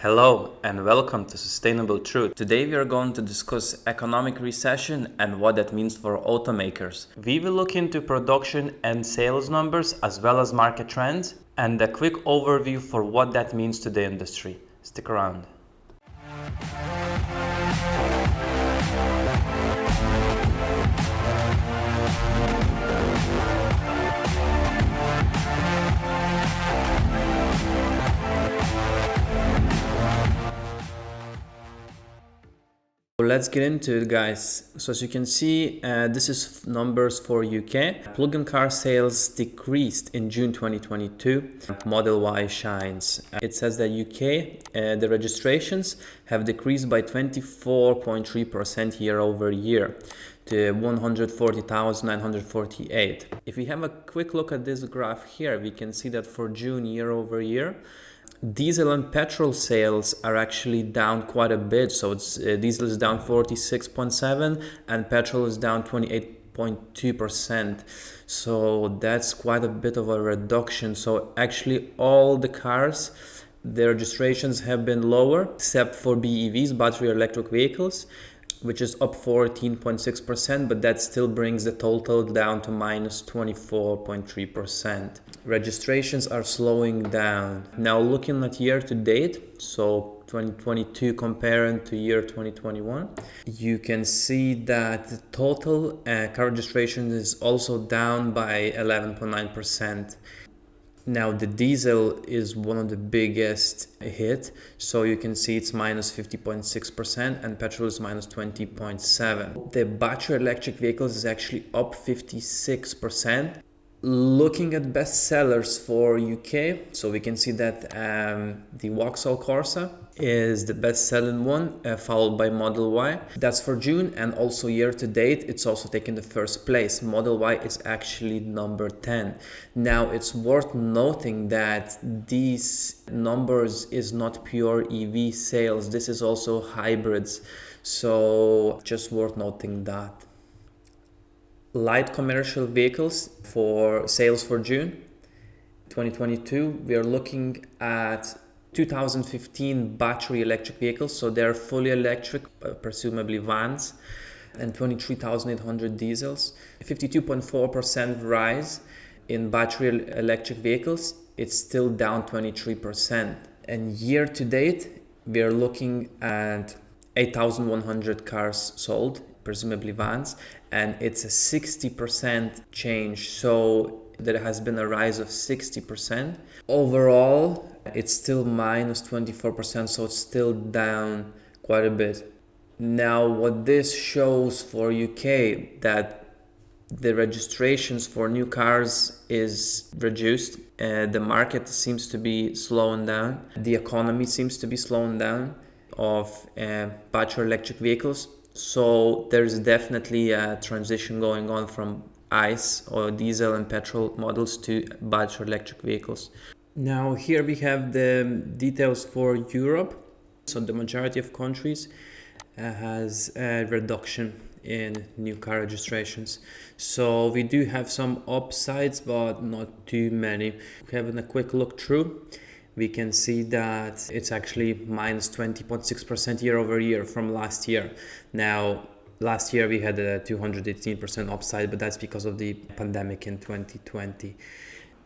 Hello and welcome to Sustainable Truth. Today we are going to discuss economic recession and what that means for automakers. We will look into production and sales numbers as well as market trends and a quick overview for what that means to the industry. Stick around. Let's get into it, guys. So as you can see, this is numbers for UK. Plug-in car sales decreased in June 2022. Model Y shines. It says that UK, the registrations have decreased by 24.3% year over year to 140,948. If we have a quick look at this graph here, we can see that for June year over year, diesel and petrol sales are actually down quite a bit. So it's diesel is down 46.7 and petrol is down 28.2%. So that's quite a bit of a reduction. So actually all the cars, their registrations have been lower except for BEVs, battery electric vehicles, which is up 14.6%, but that still brings the total down to minus 24.3%. Registrations are slowing down. Now looking at year to date, so 2022 comparing to year 2021, you can see that the total car registration is also down by 11.9%. Now the diesel is one of the biggest hit, so you can see it's minus 50.6% and petrol is minus 20.7%. The battery electric vehicles is actually up 56%. Looking at best sellers for UK, so we can see that the Vauxhall Corsa is the best selling one, followed by Model Y. That's for June, and also year to date it's also taken the first place. Model Y is actually number 10. Now it's worth noting that these numbers is not pure EV sales, this is also hybrids, so just worth noting that. Light commercial vehicles for sales for June 2022, we are looking at 2015 battery electric vehicles, so they're fully electric, presumably vans, and 23,800 diesels. 52.4% rise in battery electric vehicles. It's still down 23%. And year to date, we are looking at 8,100 cars sold, presumably vans, and it's a 60% change. So there has been a rise of 60%. Overall, it's still minus 24%, so it's still down quite a bit. Now, what this shows for UK, that the registrations for new cars is reduced. The market seems to be slowing down. The economy seems to be slowing down of battery electric vehicles. So there's definitely a transition going on from ICE or diesel and petrol models to battery electric vehicles. Now here we have the details for Europe. So the majority of countries has a reduction in new car registrations. So we do have some upsides, but not too many. Having a quick look through, we can see that it's actually minus 20.6% year over year from last year. Now, last year we had a 218% upside, but that's because of the pandemic in 2020.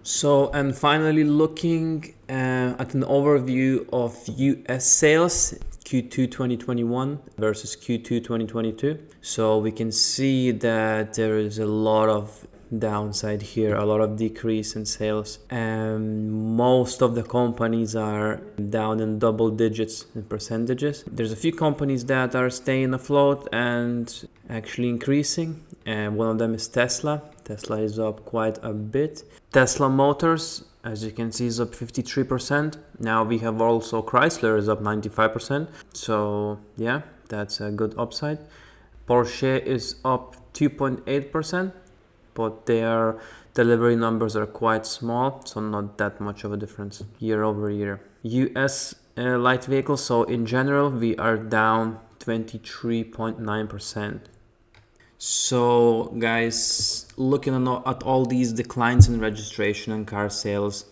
So, and finally looking at an overview of US sales, Q2 2021 versus Q2 2022. So we can see that there is a lot of downside here, a lot of decrease in sales, and most of the companies are down in double digits in percentages. There's a few companies that are staying afloat and actually increasing, and one of them is Tesla. Tesla is up quite a bit. Tesla Motors, as you can see, is up 53%. Now we have also Chrysler is up 95%. So yeah, that's a good upside. Porsche is up 2.8%. but their delivery numbers are quite small, so not that much of a difference year over year. US light vehicles, so in general, we are down 23.9%. So guys, looking at all these declines in registration and car sales,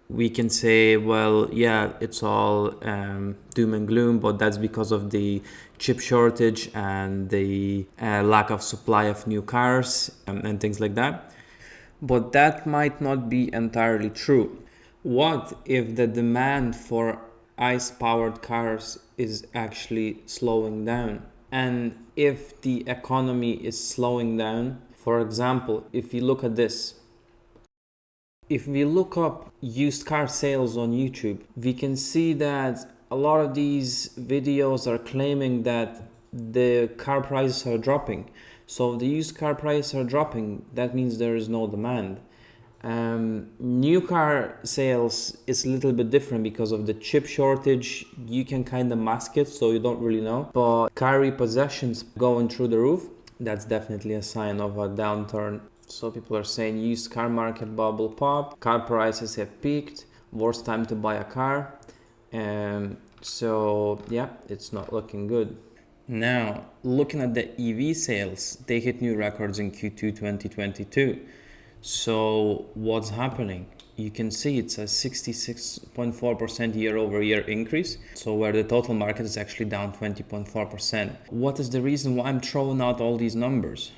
we can say, well, yeah, it's all doom and gloom, but that's because of the chip shortage and the lack of supply of new cars and things like that. But that might not be entirely true. What if the demand for ICE powered cars is actually slowing down? And if the economy is slowing down, for example, if you look at this, if we look up used car sales on YouTube, we can see that a lot of these videos are claiming that the car prices are dropping. So if the used car prices are dropping, that means there is no demand. New car sales is a little bit different because of the chip shortage. You can kind of mask it, so you don't really know. But car repossessions going through the roof. That's definitely a sign of a downturn. So people are saying used car market bubble pop, car prices have peaked, worst time to buy a car. So yeah, it's not looking good. Now, looking at the EV sales, they hit new records in Q2 2022. So what's happening? You can see it's a 66.4% year over year increase. So where the total market is actually down 20.4%. What is the reason why I'm throwing out all these numbers?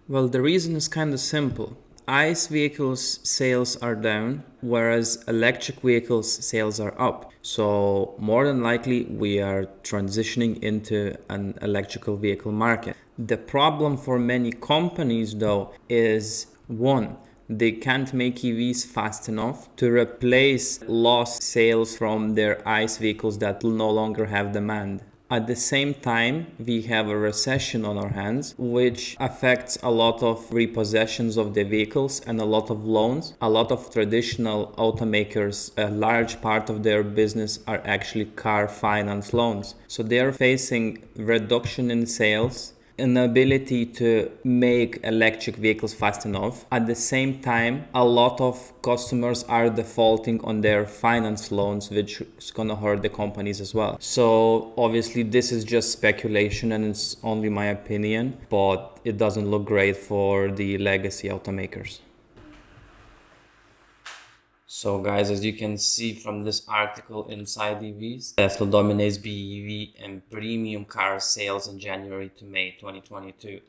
Well, the reason is kind of simple. ICE vehicles sales are down, whereas electric vehicles sales are up. So more than likely, we are transitioning into an electrical vehicle market. The problem for many companies, though, is one, they can't make EVs fast enough to replace lost sales from their ICE vehicles that will no longer have demand. At the same time, we have a recession on our hands, which affects a lot of repossessions of the vehicles and a lot of loans. A lot of traditional automakers, a large part of their business are actually car finance loans. So they are facing reduction in sales, inability to make electric vehicles fast enough. At the same time, a lot of customers are defaulting on their finance loans, which is gonna hurt the companies as well. So obviously this is just speculation and it's only my opinion, but it doesn't look great for the legacy automakers. So guys, as you can see from this article inside EVs, Tesla dominates BEV and premium car sales in January to May 2022.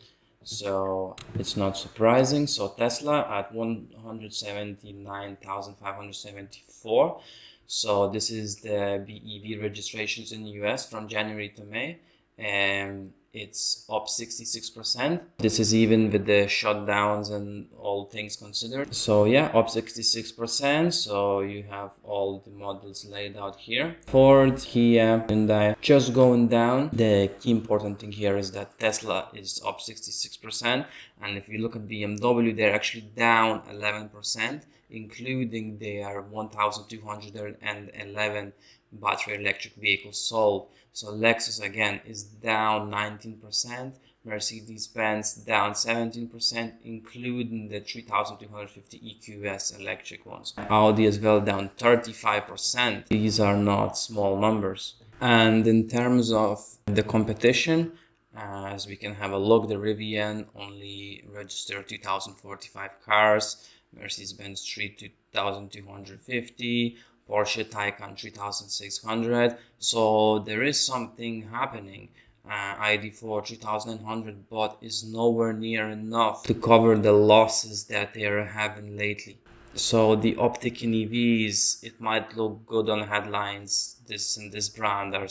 So it's not surprising. So Tesla at 179,574. So this is the BEV registrations in the US from January to May, and it's up 66%. This is even with the shutdowns and all things considered. So yeah, up 66%. So you have all the models laid out here. Ford, Kia, Hyundai, just going down. The key important thing here is that Tesla is up 66%. And if you look at BMW, they're actually down 11%, including their 1,211 battery electric vehicles sold. So Lexus again is down 19%, Mercedes-Benz down 17%, including the 3,250 EQS electric ones. Audi as well down 35%. These are not small numbers. And in terms of the competition, as we can have a look, the Rivian only registered 2,045 cars, Mercedes-Benz 2,250, Porsche Taycan 3600. So there is something happening. ID4 3100, but is nowhere near enough to cover the losses that they are having lately. So the uptick in EVs, it might look good on headlines. This and this brand are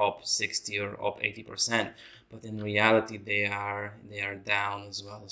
up 60 or up 80%, but in reality they are down as well.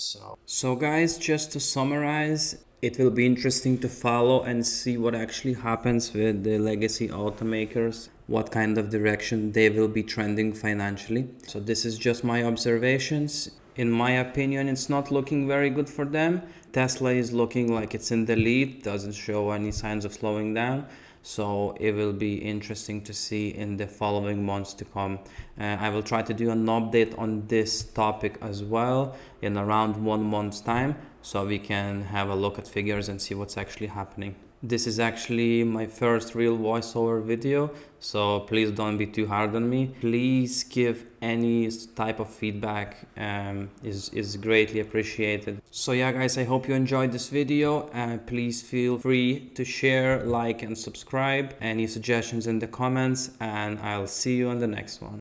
So guys, just to summarize, it will be interesting to follow and see what actually happens with the legacy automakers, what kind of direction they will be trending financially. So this is just my observations. In my opinion, it's not looking very good for them. Tesla is looking like it's in the lead, doesn't show any signs of slowing down. So it will be interesting to see in the following months to come. I will try to do an update on this topic as well in around 1 month's time, so we can have a look at figures and see what's actually happening. This is actually my first real voiceover video, so please don't be too hard on me. Please give any type of feedback, is greatly appreciated. So yeah guys, I hope you enjoyed this video. Please feel free to share, like and subscribe. Any suggestions in the comments, and I'll see you on the next one.